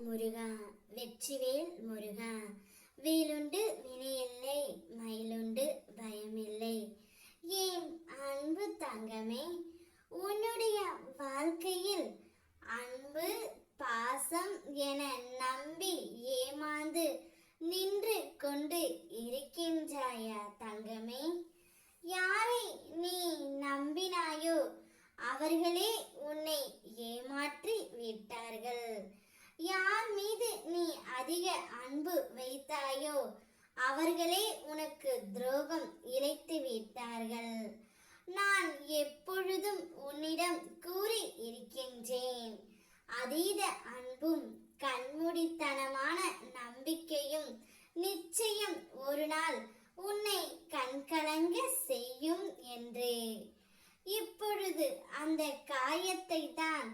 முருகா, வெற்றிவேல் முருகா. வேலுண்டு வினையில்லை, மயிலுண்டு பயமில்லை. ஏன் அன்பு தங்கமே, உன்னுடைய வாழ்க்கையில் அன்பு பாசம் என நம்பி ஏமாந்து நின்று கொண்டு இருக்கின்றாயா தங்கமே? யாரை நீ நம்பினாயோ அவர்களே உன்னை ஏமாற்றி விட்டார்கள். யார் மீது நீ அதிக அன்பு வைத்தாயோ அவர்களே உனக்கு துரோகம் இழைத்து விட்டார்கள். நான் எப்பொழுதும் உன்னிடம் கூறி இருக்கின்றேன், அதீத அன்பும் கண்மூடித்தனமான நம்பிக்கையும் நிச்சயம் ஒரு நாள் உன்னை கண்கலங்க செய்யும் என்று. இப்பொழுது அந்த காயத்தை தான்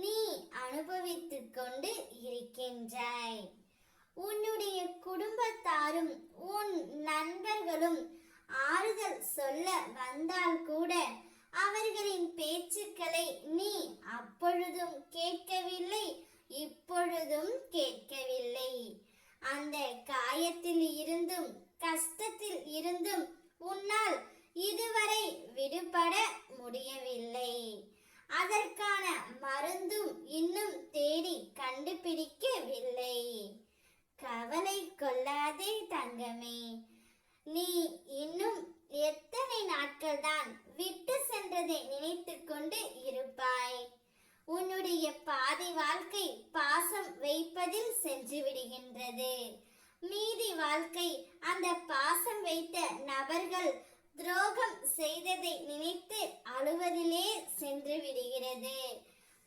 நீ அனுபவித்துக் கொண்டு இருக்கின்றாய். உன்னுடைய குடும்பத்தாரும் உன் நண்பர்களும் ஆறுதல் சொல்ல வந்தால் கூட அவர்களின் பேச்சுக்களை நீ அப்பொழுதும் கேட்கவில்லை, இப்பொழுதும் கேட்கவில்லை. அந்த காயத்தில் இருந்தும் கஷ்டத்தில் இருந்தும் உன்னால் இதுவரை விடுபட முடியவில்லை. அதற்கான மருந்தும் இன்னும் தேடி கண்டுபிடிக்கவில்லை. கவலை கொள்ளாதே தங்கமே, நீ இன்னும் எத்தனை நாட்கள் தான் விட்டு சென்றதை நினைத்து கொண்டு இருப்பாய்? உன்னுடைய பாதி வாழ்க்கை பாசம் வைப்பதில் சென்று விடுகின்றது. மீதி வாழ்க்கை அந்த பாசம் வைத்த நபர்கள் துரோகம் செய்ததை நினைத்து அழுவதிலே சென்று விடுகிறது.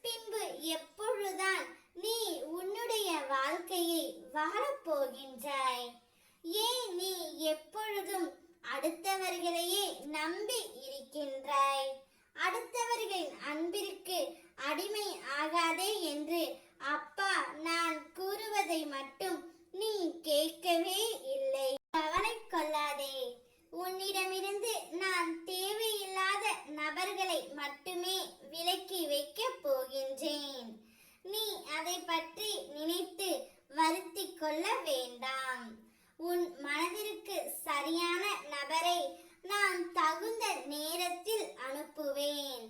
பின்பு எப்பொழுதுதான் நீ உன்னுடைய வாழ்க்கையை வாழப்போகின்றாய்? ஏன் நீ எப்பொழுதும் அடுத்தவர்களையே நம்பி இருக்கின்றாய்? அடுத்தவர்களின் அன்பிற்கு அடிமை ஆகாதே என்று அப்பா நான் கூறுவதை மட்டும் நீ கேட்கவே இல்லை. கவலை கொள்ளாதே, உன்னிடமிருந்து நான் தேவையில்லாத நபர்களை மட்டுமே விலக்கி வைக்க போகின்றேன். நீ அதை பற்றி நினைத்து வருத்திக் கொள்ள வேண்டாம். உன் மனதிற்கு சரியான நபரை நான் தகுந்த நேரத்தில் அனுப்புவேன்.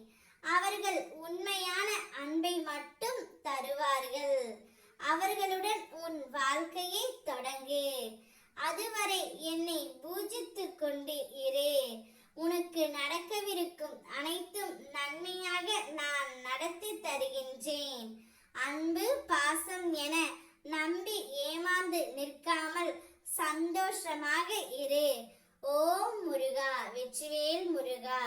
அவர்கள் உண்மையான அன்பை மட்டும் தருவார்கள். அவர்களுடன் உன் வாழ்க்கையை தொடங்கு. அதுவரை என்னை பூஜித்துக் கொண்டு இரு. உனக்கு நடக்கவிருக்கும் அனைத்தும் நன்மையாக நான் நடத்தி தருகின்றேன். அன்பு பாசம் என நம்பி ஏமாந்து நிற்காமல் சந்தோஷமாக இரு. ஓம் முருகா, வெற்றிவேல் முருகா.